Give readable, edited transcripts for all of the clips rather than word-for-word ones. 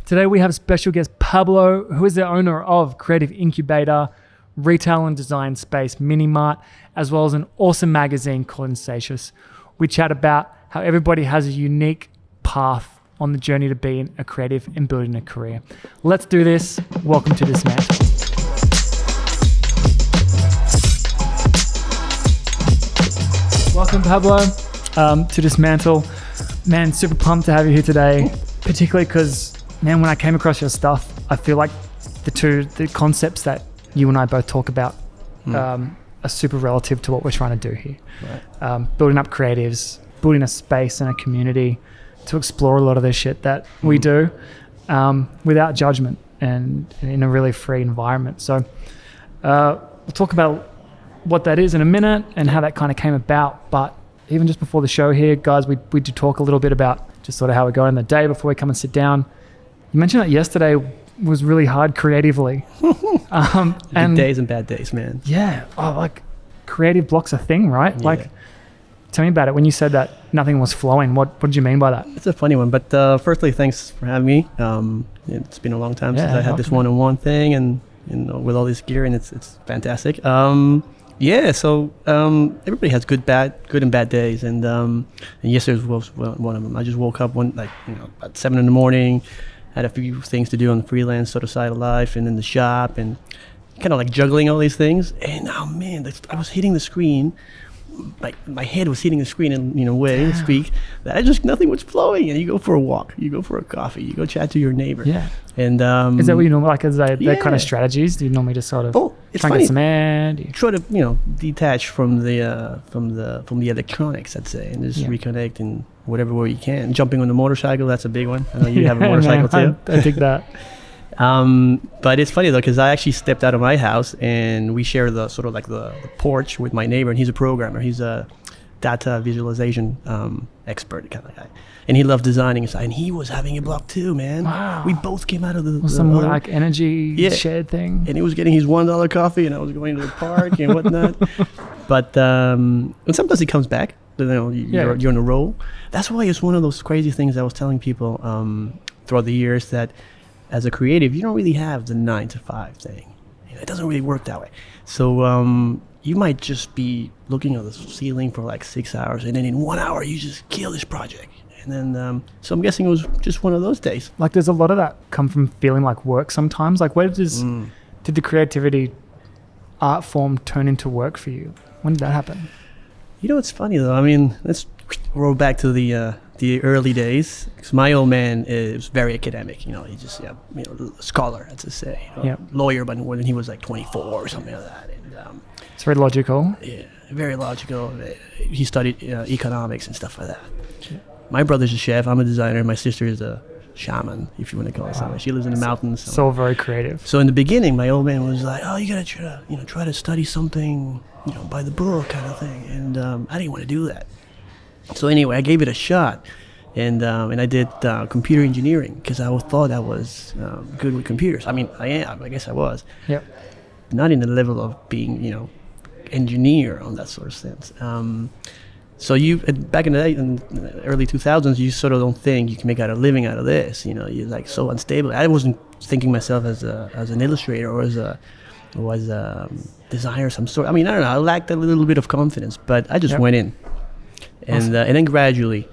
Today we have special guest Pablo, who is the owner of creative incubator, retail and design space Mini-mart, as well as an awesome magazine called INSACIOUS. We chat about how everybody has a unique path on the journey to being a creative and building a career. Let's do this. Welcome to Dismantle. Welcome, Pablo, to Dismantle. Man, super pumped to have you here today, particularly because, man, when I came across your stuff, I feel like the concepts that you and I both talk about are super relative to what we're trying to do here. Right. Building up creatives, building a space and a community to explore a lot of the shit that we do without judgment and in a really free environment. So we'll talk about what that is in a minute and how that kind of came about. But even just before the show here, guys, we did talk a little bit about just sort of how we're going the day before we come and sit down. You mentioned that yesterday was really hard creatively. Good days and bad days, man. Yeah. Oh, like creative block's a thing, right? Yeah. Like, tell me about it. When you said that nothing was flowing, what did you mean by that? It's a funny one, but firstly, thanks for having me. It's been a long time since I had this one-on-one thing, and with all this gear, and it's fantastic. So everybody has good and bad days, and yesterday was one of them. I just woke up at 7 a.m, had a few things to do on the freelance sort of side of life, and in the shop, and kind of like juggling all these things. And oh man, I was hitting the screen. Like my head was hitting the screen in a way to speak that nothing was flowing. And you go for a walk, you go for a coffee, you go chat to your neighbor. Yeah. And is that what you normally like? Is that kind of strategies? Do you normally just sort of try and get some air? Try to detach from the electronics, I'd say, and just reconnect in whatever way you can. Jumping on the motorcycle, that's a big one. I know you have a motorcycle too. I dig that. But it's funny though, because I actually stepped out of my house and we share the sort of like the porch with my neighbor, and he's a programmer. He's a data visualization expert kind of guy, and he loved designing inside. And he was having a block too, man. Wow. We both came out of some like energy shared thing. And he was getting his $1 coffee, and I was going to the park and whatnot. But and sometimes he comes back. You're on a roll. That's why it's one of those crazy things I was telling people throughout the years, that as a creative, you don't really have the 9 to 5 thing. It doesn't really work that way. So you might just be looking at the ceiling for like 6 hours, and then in 1 hour you just kill this project. And then so I'm guessing it was just one of those days. Like there's a lot of that come from feeling like work sometimes. Like where did the creativity art form turn into work for you? When did that happen? It's funny though. I mean, let's roll back to the early days, because my old man is very academic. He just a scholar, as I say, lawyer, but when he was like 24 or something like that. And it's very logical. Yeah, very logical. He studied economics and stuff like that. Yeah. My brother's a chef. I'm a designer. My sister is a shaman, if you want to call it something. She lives in the mountains. So very creative. So in the beginning, my old man was like, "Oh, you gotta try to study something, by the book kind of thing." And I didn't want to do that. So anyway, I gave it a shot, and I did computer engineering, because I thought I was good with computers. I mean, I guess I was. Yep. Not in the level of being, engineer on that sort of sense. So back in the early 2000s, you sort of don't think you can make a living out of this. You're like so unstable. I wasn't thinking myself as an illustrator or as a designer of some sort. I mean, I don't know. I lacked a little bit of confidence, but I just went in. And then gradually,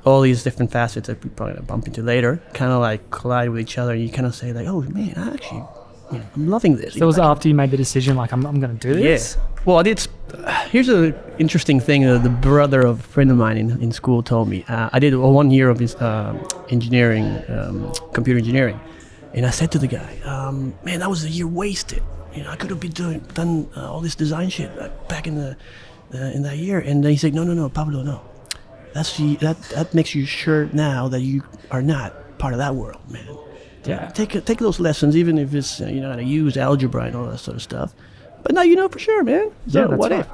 all these different facets that we're probably going to bump into later kind of like collide with each other. And you kind of say like, oh man, I actually, I'm loving this. So it was after you made the decision, like, I'm going to do this? Yeah. Well, here's an interesting thing. The brother of a friend of mine in school told me. I did 1 year of his engineering, computer engineering. And I said to the guy, man, that was a year wasted. I could have done all this design shit back in that year. And then he said, no, Pablo, no. That makes you sure now that you are not part of that world, man. Yeah. Take those lessons, even if it's how to use algebra and all that sort of stuff. But now you know for sure, man. So yeah, that's what right. if?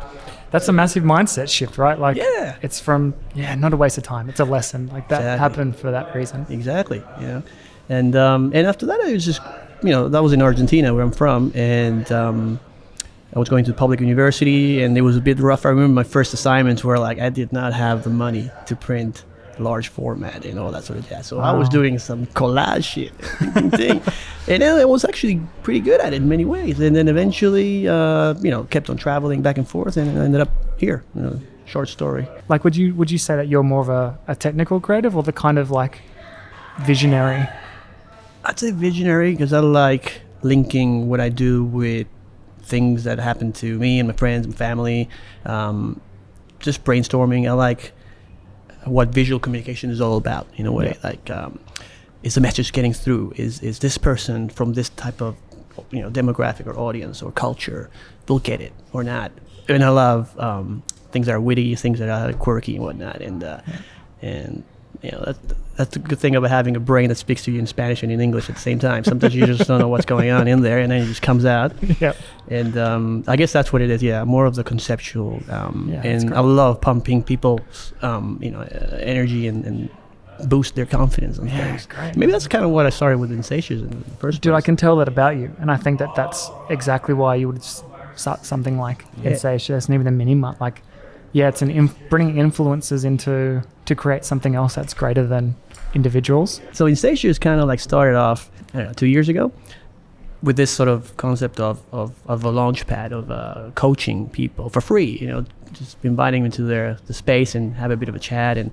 That's a massive mindset shift, right? Like, it's from not a waste of time. It's a lesson. Like that happened for that reason. Exactly. Yeah. And after that, I was just that was in Argentina, where I'm from, and I was going to public university, and it was a bit rough. I remember my first assignments were like I did not have the money to print large format and all that sort of jazz. So I was doing some collage shit, thing. And then I was actually pretty good at it in many ways. And then eventually, kept on traveling back and forth, and I ended up here. Short story. Like, would you say that you're more of a technical creative or the kind of like visionary? I'd say visionary because I like linking what I do with things that happen to me and my friends and family. Just brainstorming. I like what visual communication is all about in a way. Like, is the message getting through? Is this person from this type of demographic or audience or culture will get it or not? And I love things that are witty, things that are quirky and whatnot. And that's the good thing about having a brain that speaks to you in Spanish and in English at the same time. Sometimes you just don't know what's going on in there, and then it just comes out. Yep. And I guess that's what it is. Yeah, more of the conceptual. And I love pumping people's energy and boost their confidence on things. Great. Maybe that's kind of what I started with Insatious in the first place. Dude, I can tell that about you, and I think that that's exactly why you would start something like Insatious and even the Mini-mart. Like, it's bringing influences to create something else that's greater than individuals. So Insatious kind of like started off, 2 years ago with this sort of concept of a launchpad of coaching people for free, just inviting them to the space and have a bit of a chat and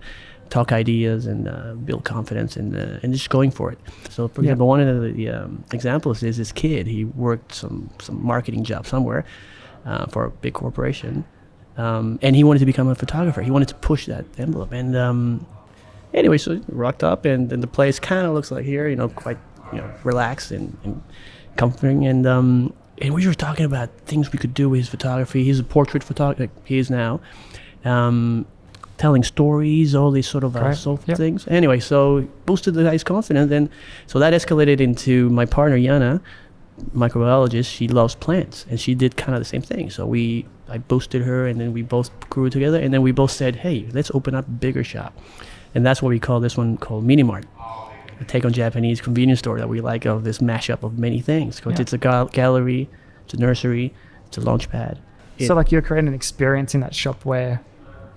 talk ideas and build confidence and just going for it. So for example, one of the examples is this kid. He worked some marketing job somewhere for a big corporation. And he wanted to become a photographer. He wanted to push that envelope. And anyway, so he rocked up, and the place kind of looks like here, quite relaxed and comforting. And we were talking about things we could do with his photography. He's a portrait photographer, like he is now, telling stories, all these sort of soulful things. Anyway, so boosted the guy's confidence. And so that escalated into my partner, Yana, microbiologist. She loves plants, and she did kind of the same thing. So I boosted her, and then we both grew together, and then we both said, hey, let's open up a bigger shop. And that's what we call this one, called Mini-mart, a take on Japanese convenience store that we like, of this mashup of many things. It's a gallery, it's a nursery, it's a launchpad. So like you're creating an experience in that shop where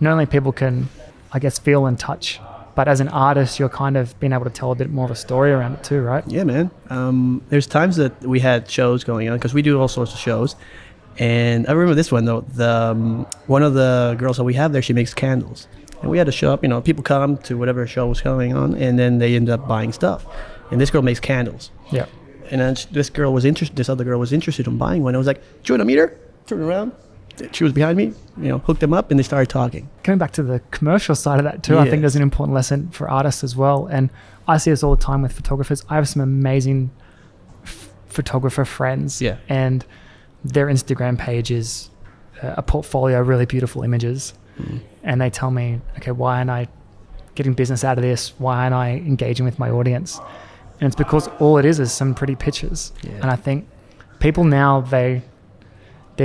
not only people can, I guess, feel and touch, but as an artist, you're kind of being able to tell a bit more of a story around it too, right? Yeah, man. There's times that we had shows going on, because we do all sorts of shows. And I remember this one, though. One of the girls that we have there, she makes candles. And we had a shop, people come to whatever show was going on, and then they end up buying stuff. And this girl makes candles. Yeah. And then this other girl was interested in buying one. I was like, do you want a meter? Turn around. She was behind me, hooked them up, and they started talking. Coming back to the commercial side of that too, I think there's an important lesson for artists as well. And I see this all the time with photographers. I have some amazing photographer friends, and their Instagram page is a portfolio of really beautiful images. And they tell me, okay, why aren't I getting business out of this? Why aren't I engaging with my audience? And it's because all it is some pretty pictures. And I think people now, they're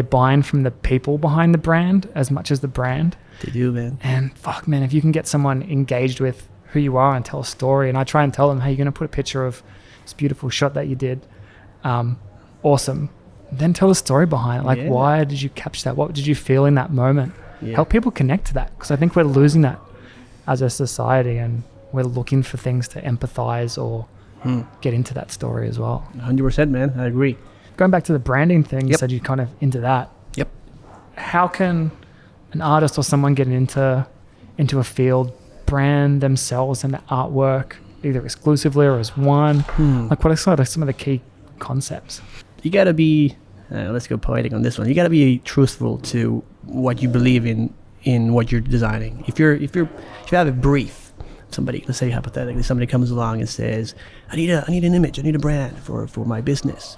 buying from the people behind the brand as much as the brand. They do, man. And fuck, man, if you can get someone engaged with who you are and tell a story, and I try and tell them, hey, you're going to put a picture of this beautiful shot that you did. Awesome. Then tell a story behind it. Like, why did you capture that? What did you feel in that moment? Help people connect to that, because I think we're losing that as a society, and we're looking for things to empathize or get into that story as well. 100%, man. I agree. Going back to the branding thing, you said you're kind of into that. Yep. How can an artist or someone get into a field brand themselves and the artwork either exclusively or as one? Like, what are sort of some of the key concepts? You got to be, let's go poetic on this one. You got to be truthful to what you believe in what you're designing. If you have a brief, let's say hypothetically, somebody comes along and says, I need an image, I need a brand for my business.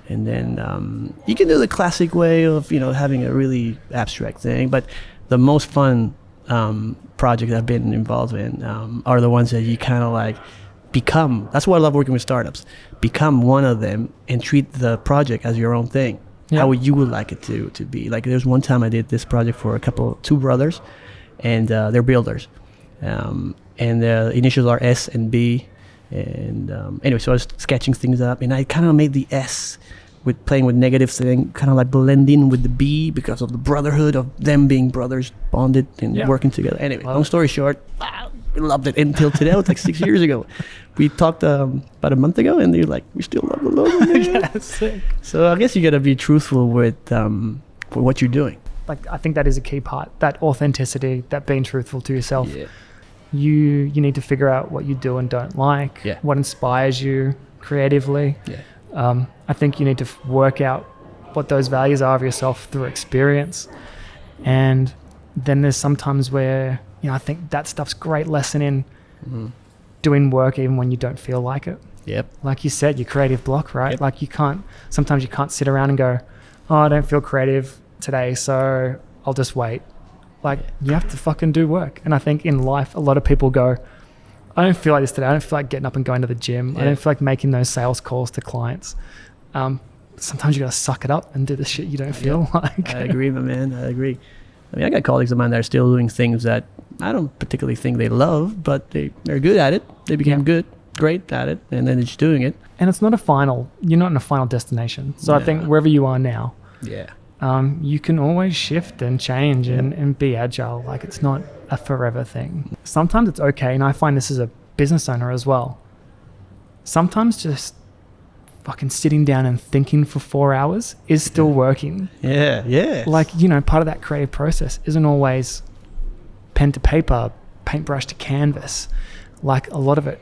And then you can do the classic way of having a really abstract thing, but the most fun projects I've been involved in are the ones that you kind of like become. That's why I love working with startups. Become one of them and treat the project as your own thing. How you would like it to be. Like, there's one time I did this project for two brothers, and they're builders, and the initials are S and B. And anyway, so I was sketching things up, and I kind of made the S with playing with negative thing, kind of like blending with the B because of the brotherhood of them being brothers, bonded and working together. Anyway, long story short, we loved it until today. It was like 6 years ago. We talked about a month ago, and they're like, we still love the logo, man. Yeah, sick. So I guess you got to be truthful with what you're doing. Like, I think that is a key part, that authenticity, that being truthful to yourself. Yeah. You need to figure out what you do and don't like, Yeah. what inspires you creatively. Yeah. I think you need to work out what those values are of yourself through experience. And then there's sometimes where, I think that stuff's great lesson in doing work even when you don't feel like it. Yep. Like you said, your creative block, right? Yep. Like sometimes you can't sit around and go, oh, I don't feel creative today, so I'll just wait. Like, you have to fucking do work. And I think in life, a lot of people go, I don't feel like this today. I don't feel like getting up and going to the gym. Yeah. I don't feel like making those sales calls to clients. Sometimes you got to suck it up and do the shit you don't feel like. I agree, my man. I agree. I mean, I got colleagues of mine that are still doing things that I don't particularly think they love, but they're good at it. They became great at it, and then they're just doing it. And it's not you're not in a final destination. So I think wherever you are now, you can always shift and change and be agile. Like, it's not a forever thing. Sometimes it's okay, and I find this as a business owner as well. Sometimes just fucking sitting down and thinking for 4 hours is still working. Yeah. Like, part of that creative process isn't always pen to paper, paintbrush to canvas. Like, a lot of it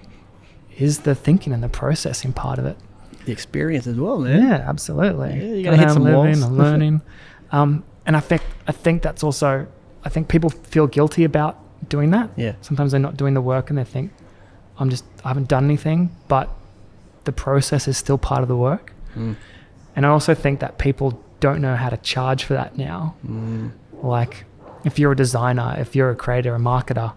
is the thinking and the processing part of it. The experience as well, man. Yeah, absolutely. Yeah, you gotta hit some walls. And learning. And I think that's also, I think people feel guilty about doing that. Yeah. Sometimes they're not doing the work and they think, I haven't done anything, but the process is still part of the work. And I also think that people don't know how to charge for that now. Like, if you're a designer, if you're a creator, a marketer,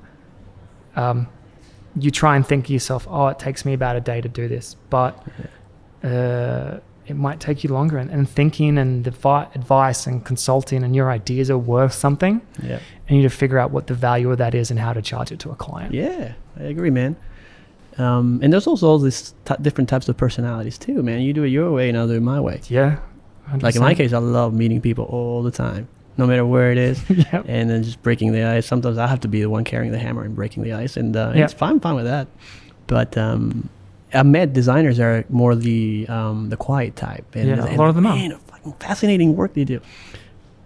you try and think to yourself, oh, it takes me about a day to do this, but it might take you longer. And thinking and advice and consulting and your ideas are worth something. Yeah. And you need to figure out what the value of that is and how to charge it to a client. Yeah, I agree, man. And there's also all these different types of personalities too, man. You do it your way and I'll do it my way. Yeah. 100%. Like in my case, I love meeting people all the time, no matter where it is. Yep. And then just breaking the ice. Sometimes I have to be the one carrying the hammer and breaking the ice. And it's fine with that. But I met designers that are more the quiet type. And, a lot of them are. Fucking fascinating work they do.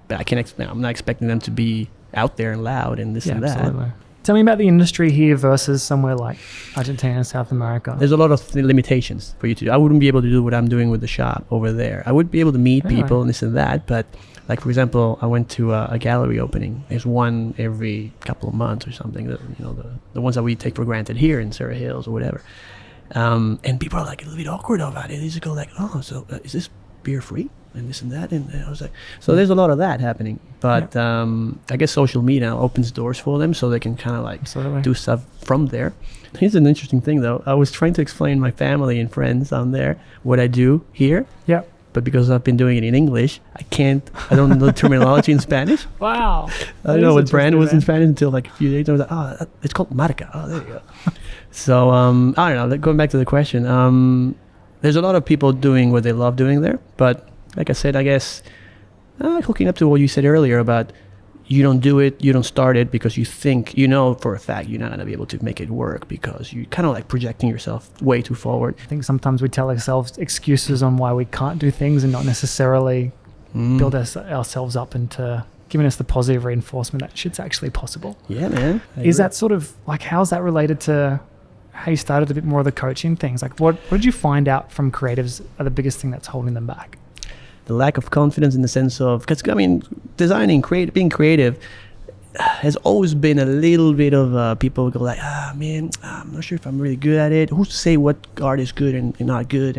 But I'm not expecting them to be out there and loud and this and that. Absolutely. Tell me about the industry here versus somewhere like Argentina and South America. There's a lot of limitations for you to do. I wouldn't be able to do what I'm doing with the shop over there. I would be able to meet people and this and that, but like, for example, I went to a gallery opening. There's one every couple of months or something. The ones that we take for granted here in Surrey Hills or whatever. And people are like a little bit awkward about it. They just go like, oh, so is this beer free? And this and that. And I was like, so there's a lot of that happening. But I guess social media opens doors for them so they can kind of like do stuff from there. Here's an interesting thing though. I was trying to explain to my family and friends on there what I do here. Yeah. But because I've been doing it in English, I don't know the terminology in Spanish. Wow. I don't know what brand was in Spanish until like a few days. I was like, oh, it's called Merica. Oh, there you go. So, I don't know. Going back to the question, there's a lot of people doing what they love doing there. But like I said, I guess hooking up to what you said earlier about you don't do it, you don't start it because you think, for a fact you're not going to be able to make it work because you're kind of like projecting yourself way too forward. I think sometimes we tell ourselves excuses on why we can't do things and not necessarily build ourselves up into giving us the positive reinforcement that shit's actually possible. Yeah, man. Is that sort of like, how's that related to how you started a bit more of the coaching things? Like, what did you find out from creatives are the biggest thing that's holding them back? The lack of confidence in the sense of, because I mean, designing, being creative has always been a little bit of people go like, man, I'm not sure if I'm really good at it. Who's to say what art is good and not good?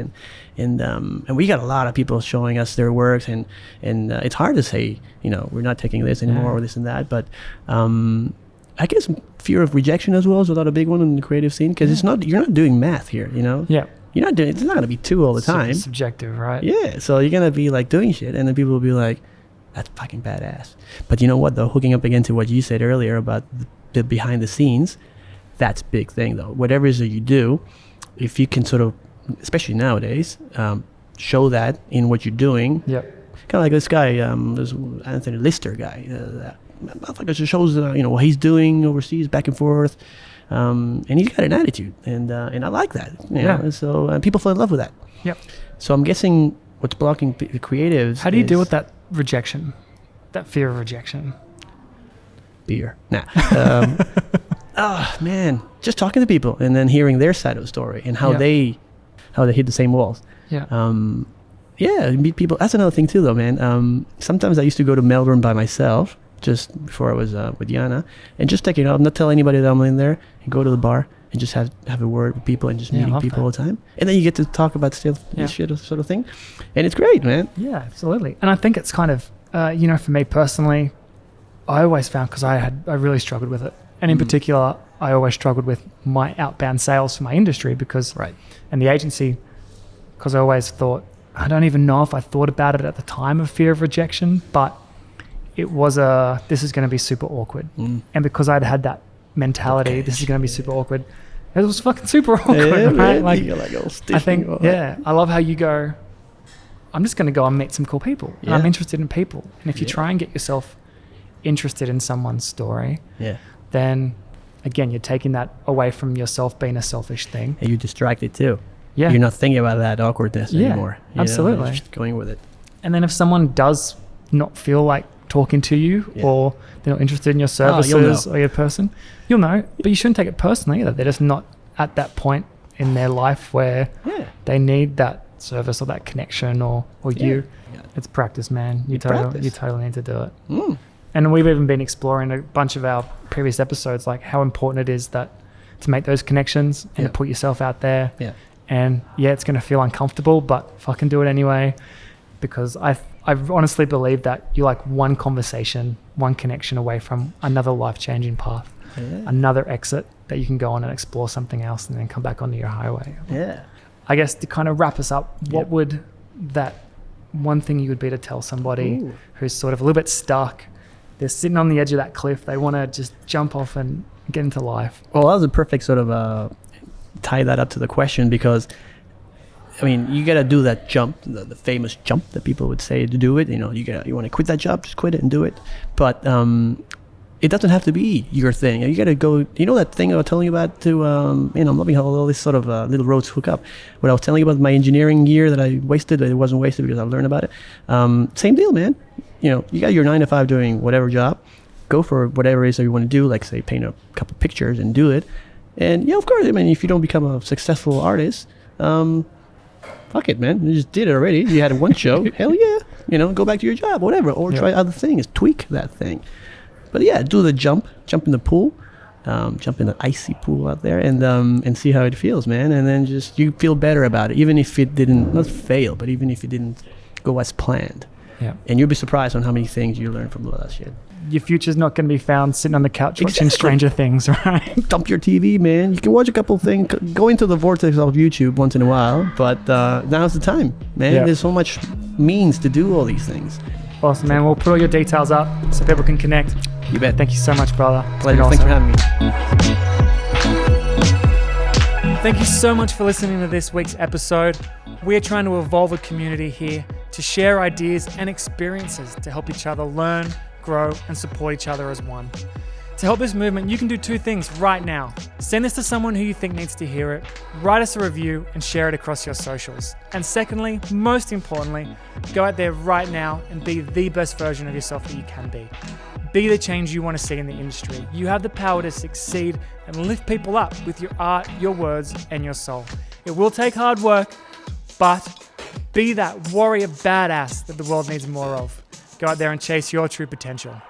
And we got a lot of people showing us their works, and it's hard to say, we're not taking this anymore or this and that. But I guess fear of rejection as well is a big one in the creative scene, because you're not doing math here, Yeah. You're not doing, it's not going to be two all the time. Subjective, right? Yeah, so you're going to be like doing shit, and then people will be like, that's fucking badass. But you know what though, hooking up again to what you said earlier about the behind the scenes, that's a big thing though. Whatever it is that you do, if you can sort of, especially nowadays, show that in what you're doing. Yep. Kind of like this guy, this Anthony Lister guy, that motherfucker just shows what he's doing overseas, back and forth. And he's got an attitude, and I like that. You know? So people fall in love with that. Yep. So I'm guessing what's blocking the creatives. How do you deal with that rejection, that fear of rejection? Beer. Nah. Oh man, just talking to people and then hearing their side of the story and how they hit the same walls. Yeah. Meet people. That's another thing too, though, man. Sometimes I used to go to Melbourne by myself just before I was with Yana, and just take it out, not tell anybody that I'm in there, and go to the bar and just have a word with people and just meeting people all the time. And then you get to talk about this shit sort of thing, and it's great, man. Yeah, absolutely. And I think it's kind of, for me personally, I always found, because I really struggled with it. And in particular, I always struggled with my outbound sales for my industry and the agency, because I always thought, I don't even know if I thought about it at the time of fear of rejection, but it was this is going to be super awkward. And because I'd had that mentality, this is going to be super awkward, it was fucking super awkward, right? Man, like, I think, I love how you go, I'm just going to go and meet some cool people. And I'm interested in people. And if you try and get yourself interested in someone's story, then again, you're taking that away from yourself being a selfish thing. And you're distracted too. Yeah. You're not thinking about that awkwardness anymore. Absolutely. You're just going with it. And then if someone does not feel like talking to you or they're not interested in your services or your person, you'll know. But you shouldn't take it personally either. They're just not at that point in their life where they need that service or that connection or you. Yeah. It's practice, man. You totally need to do it. And we've even been exploring a bunch of our previous episodes, like how important it is that to make those connections and to put yourself out there. Yeah. And it's going to feel uncomfortable, but fucking do it anyway. Because I honestly believe that you're like one conversation, one connection away from another life-changing path, another exit that you can go on and explore something else and then come back onto your highway. Yeah. I guess to kind of wrap us up, what would that one thing you would be to tell somebody who's sort of a little bit stuck? They're sitting on the edge of that cliff. They want to just jump off and get into life. Well, that was a perfect sort of tie that up to the question, because I mean, you got to do that jump, the famous jump that people would say to do it. You know, you want to quit that job, just quit it and do it. But it doesn't have to be your thing. You got to go, you know, that thing I was telling you about to, I'm loving how all these sort of little roads hook up. What I was telling you about my engineering year that I wasted, it wasn't wasted because I learned about it. Same deal, man. You know, you got your 9 to 5 doing whatever job, go for whatever it is that you want to do, like say paint a couple pictures and do it. And of course, I mean, if you don't become a successful artist, fuck it, man. You just did it already. You had one show. Hell yeah. You know, go back to your job, whatever, or try other things, tweak that thing. But do the jump in the pool, jump in the icy pool out there, and see how it feels, man. And then just you feel better about it, even if it didn't not fail, but even if it didn't go as planned. Yeah. And you'll be surprised on how many things you learn from all that shit. Your future's not going to be found sitting on the couch watching Stranger Things, right? Dump your TV, man. You can watch a couple of things. Go into the vortex of YouTube once in a while, but now's the time, man. Yeah. There's so much means to do all these things. Awesome, man. We'll put all your details up so people can connect. You bet. Thank you so much, brother. Pleasure. Thanks for having me. Thank you so much for listening to this week's episode. We are trying to evolve a community here to share ideas and experiences to help each other learn, grow, and support each other as one. To help this movement, you can do 2 things right now. Send this to someone who you think needs to hear it, write us a review, and share it across your socials. And secondly, most importantly, go out there right now and be the best version of yourself that you can be. Be the change you want to see in the industry. You have the power to succeed and lift people up with your art, your words, and your soul. It will take hard work, but be that warrior badass that the world needs more of. Go out there and chase your true potential.